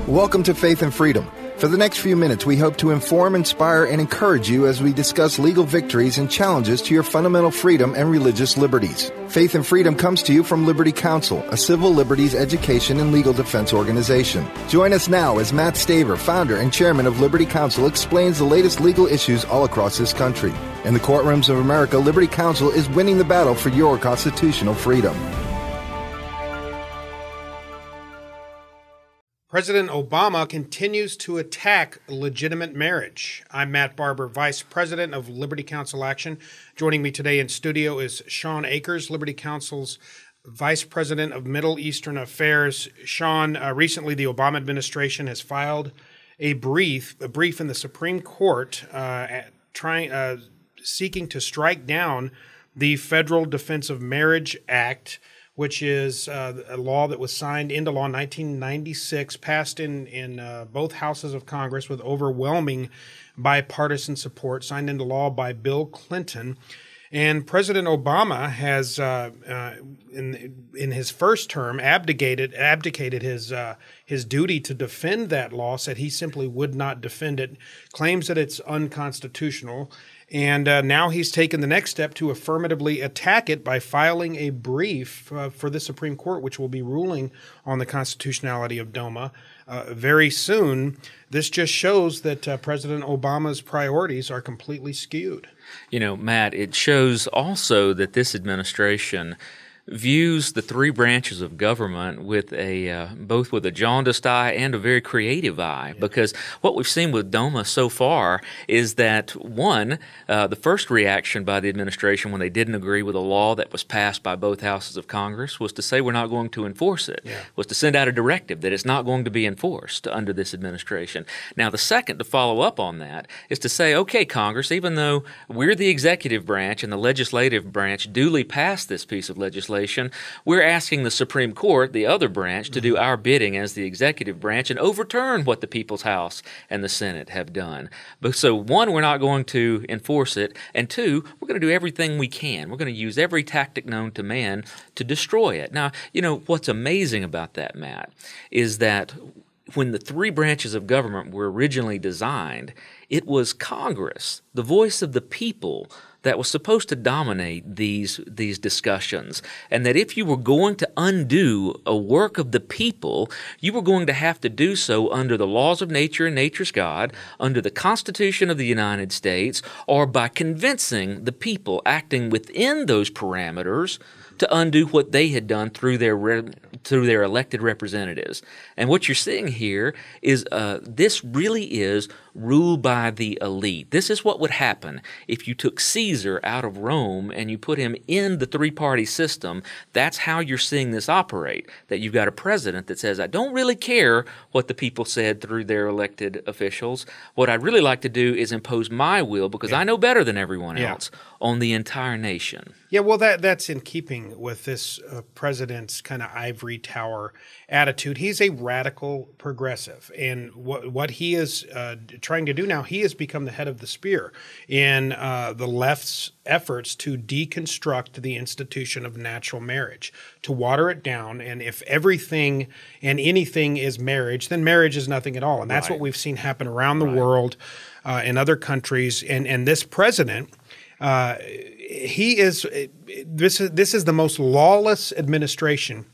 Welcome to Faith and Freedom. For the next few minutes, we hope to inform, inspire, and encourage you as we discuss legal victories and challenges to your fundamental freedom and religious liberties. Faith and Freedom comes to you from Liberty Counsel, a civil liberties education and legal defense organization. Join us now as Matt Staver, founder and chairman of Liberty Counsel, explains the latest legal issues all across this country. In the courtrooms of America, Liberty Counsel is winning the battle for your constitutional freedom. President Obama continues to attack legitimate marriage. I'm Matt Barber, Vice President of Liberty Counsel Action. Joining me today in studio is Sean Akers, Liberty Counsel's Vice President of Middle Eastern Affairs. Sean, recently the Obama administration has filed a brief in the Supreme Court seeking to strike down the Federal Defense of Marriage Act, which is a law that was signed into law in 1996, passed in both houses of Congress with overwhelming bipartisan support, signed into law by Bill Clinton. And President Obama has, in his first term, abdicated his duty to defend that law, said he simply would not defend it, claims that it's unconstitutional. And now he's taken the next step to affirmatively attack it by filing a brief for the Supreme Court, which will be ruling on the constitutionality of DOMA very soon. This just shows that President Obama's priorities are completely skewed. You know, Matt, it shows also that this administration views the three branches of government with both with a jaundiced eye and a very creative eye, because what we've seen with DOMA so far is that, one, the first reaction by the administration when they didn't agree with a law that was passed by both houses of Congress was to say we're not going to enforce it, was to send out a directive that it's not going to be enforced under this administration. Now, the second to follow up on that is to say, okay, Congress, even though we're the executive branch and the legislative branch duly passed this piece of legislation, we're asking the Supreme Court, the other branch, to do our bidding as the executive branch and overturn what the People's House and the Senate have done. But so, one, we're not going to enforce it, and two, we're going to do everything we can. We're going to use every tactic known to man to destroy it. Now, you know, what's amazing about that, Matt, is that when the three branches of government were originally designed, it was Congress, the voice of the people, that was supposed to dominate these discussions, and that if you were going to undo a work of the people, you were going to have to do so under the laws of nature and nature's God, under the Constitution of the United States, or by convincing the people acting within those parameters to undo what they had done through their elected representatives. And what you're seeing here is this really is rule by the elite. This is what would happen if you took Caesar out of Rome and you put him in the three-party system. That's how you're seeing this operate, that you've got a president that says, I don't really care what the people said through their elected officials. What I'd really like to do is impose my will, because I know better than everyone else, on the entire nation. Yeah, well, that's in keeping with this president's kind of ivory tower attitude. He's a radical progressive, and what he is trying to do now, he has become the head of the spear in the left's efforts to deconstruct the institution of natural marriage, to water it down, and if everything and anything is marriage, then marriage is nothing at all. And that's what we've seen happen around the world in other countries. And this president, this is the most lawless administration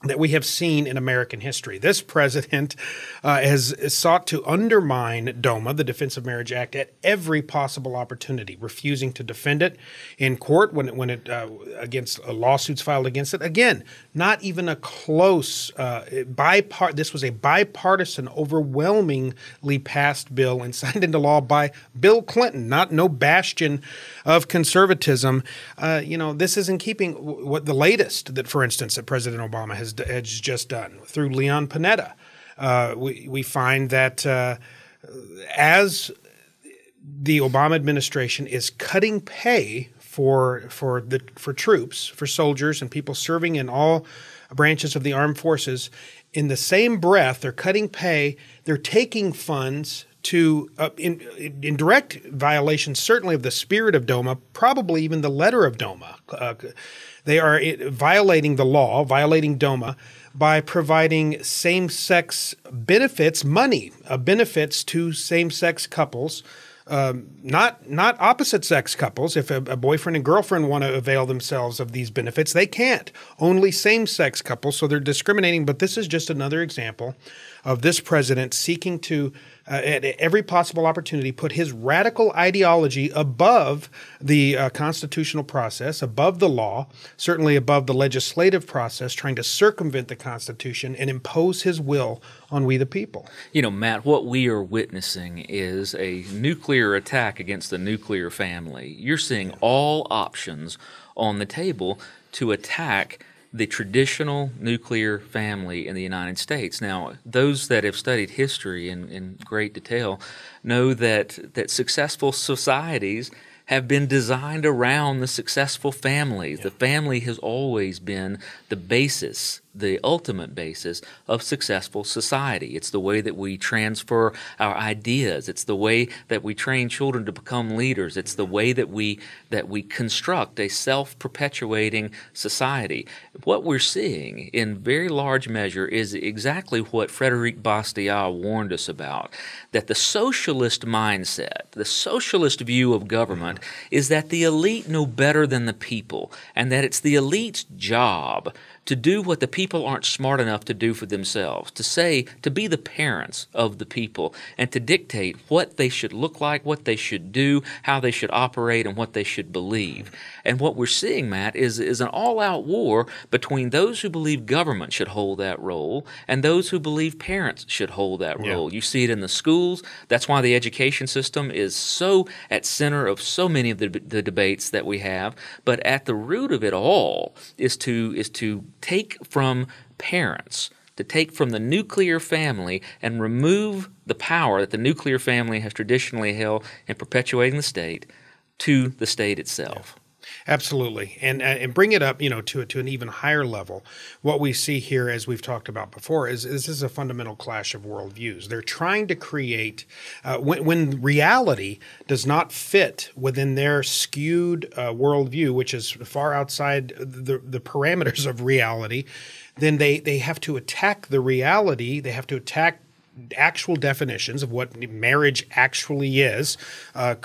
that we have seen in American history. This president has sought to undermine DOMA, the Defense of Marriage Act, at every possible opportunity, refusing to defend it in court when it against lawsuits filed against it. Again, not even a close this was a bipartisan, overwhelmingly passed bill and signed into law by Bill Clinton, no bastion of conservatism. This is in keeping what the latest that, for instance, that President Obama has just done through Leon Panetta. We find that as the Obama administration is cutting pay for troops, for soldiers and people serving in all branches of the armed forces, in the same breath they're cutting pay, they're taking funds to in direct violation, certainly of the spirit of DOMA, probably even the letter of DOMA. They are violating the law, violating DOMA, by providing same-sex benefits, money, benefits to same-sex couples. Not opposite-sex couples. If a boyfriend and girlfriend want to avail themselves of these benefits, they can't. Only same-sex couples, so they're discriminating. But this is just another example of this president seeking to, at every possible opportunity, put his radical ideology above the constitutional process, above the law, certainly above the legislative process, trying to circumvent the Constitution and impose his will on we the people. You know, Matt, what we are witnessing is a nuclear attack against the nuclear family. You're seeing all options on the table to attack the traditional nuclear family in the United States. Now, those that have studied history in great detail know that successful societies have been designed around the successful families. Yeah. The family has always been the basis, the ultimate basis of successful society. It's the way that we transfer our ideas. It's the way that we train children to become leaders. It's the way that we construct a self-perpetuating society. What we're seeing in very large measure is exactly what Frédéric Bastiat warned us about, that the socialist mindset, the socialist view of government is that the elite know better than the people, and that it's the elite's job to do what the people aren't smart enough to do for themselves, to be the parents of the people, and to dictate what they should look like, what they should do, how they should operate, and what they should believe. And what we're seeing, Matt, is an all-out war between those who believe government should hold that role and those who believe parents should hold that role. You see it in the schools. That's why the education system is so at center of so many of the debates that we have. But at the root of it all is to take from parents, to take from the nuclear family and remove the power that the nuclear family has traditionally held in perpetuating the state to the state itself. Absolutely, and bring it up, to an even higher level. What we see here, as we've talked about before, is this is a fundamental clash of worldviews. They're trying to create when reality does not fit within their skewed worldview, which is far outside the parameters of reality. Then they have to attack the reality. They have to attack actual definitions of what marriage actually is, a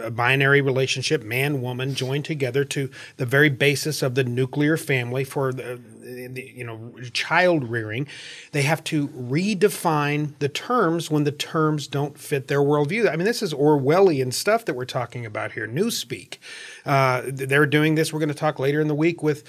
binary relationship, man, woman, joined together to the very basis of the nuclear family for child rearing. They have to redefine the terms when the terms don't fit their worldview. I mean, this is Orwellian stuff that we're talking about here, newspeak. They're doing this. We're going to talk later in the week with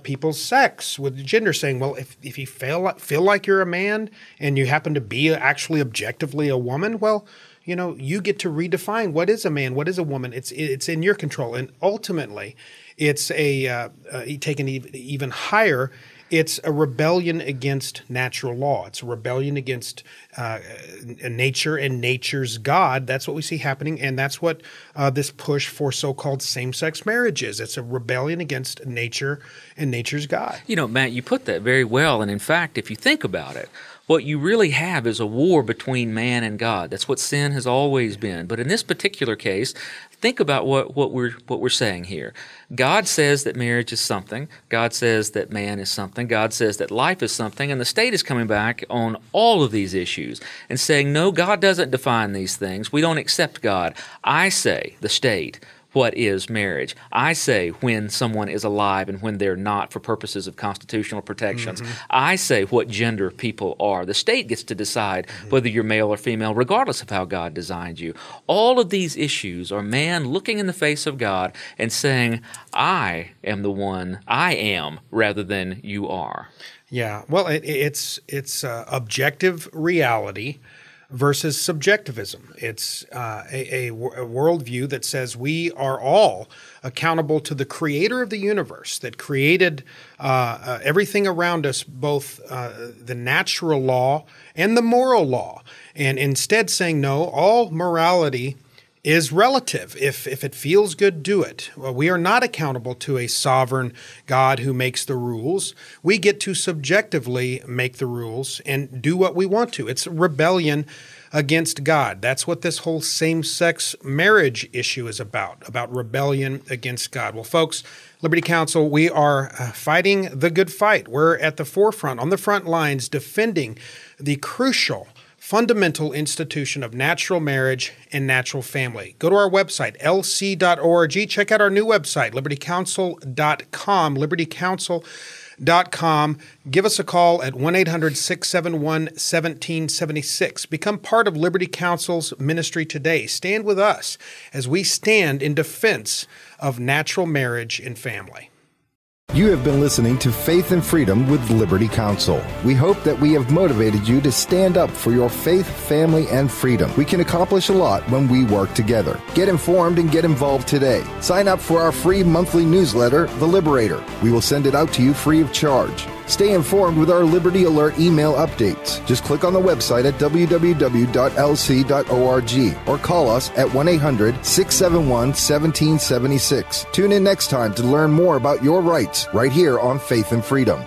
people's sex, with gender, saying, well, if you feel like you're a man and you happen to be actually objectively a woman, well, you get to redefine what is a man, what is a woman. It's in your control, and ultimately, it's taken even higher. It's a rebellion against natural law. It's a rebellion against nature and nature's God. That's what we see happening, and that's what this push for so-called same-sex marriage is. It's a rebellion against nature and nature's God. Matt, you put that very well, and in fact, if you think about it, what you really have is a war between man and God. That's what sin has always been. But in this particular case, think about what we're saying here. God says that marriage is something. God says that man is something. God says that life is something. And the state is coming back on all of these issues and saying, no, God doesn't define these things. We don't accept God. I say, the state, what is marriage. I say when someone is alive and when they're not for purposes of constitutional protections. I say what gender people are. The state gets to decide whether you're male or female, regardless of how God designed you. All of these issues are man looking in the face of God and saying, I am the one, I am, rather than you are. Yeah, well, it's objective reality versus subjectivism. It's a worldview that says we are all accountable to the creator of the universe that created everything around us, both the natural law and the moral law. And instead saying, no, all morality is relative. If it feels good, do it. Well, we are not accountable to a sovereign God who makes the rules. We get to subjectively make the rules and do what we want to. It's rebellion against God. That's what this whole same-sex marriage issue is about rebellion against God. Well, folks, Liberty Counsel, we are fighting the good fight. We're at the forefront, on the front lines, defending the crucial fundamental institution of natural marriage and natural family. Go to our website, lc.org. Check out our new website, libertycounsel.com, libertycounsel.com. Give us a call at 1-800-671-1776. Become part of Liberty Counsel's ministry today. Stand with us as we stand in defense of natural marriage and family. You have been listening to Faith and Freedom with Liberty Counsel. We hope that we have motivated you to stand up for your faith, family, and freedom. We can accomplish a lot when we work together. Get informed and get involved today. Sign up for our free monthly newsletter, The Liberator. We will send it out to you free of charge. Stay informed with our Liberty Alert email updates. Just click on the website at www.lc.org or call us at 1-800-671-1776. Tune in next time to learn more about your rights right here on Faith and Freedom.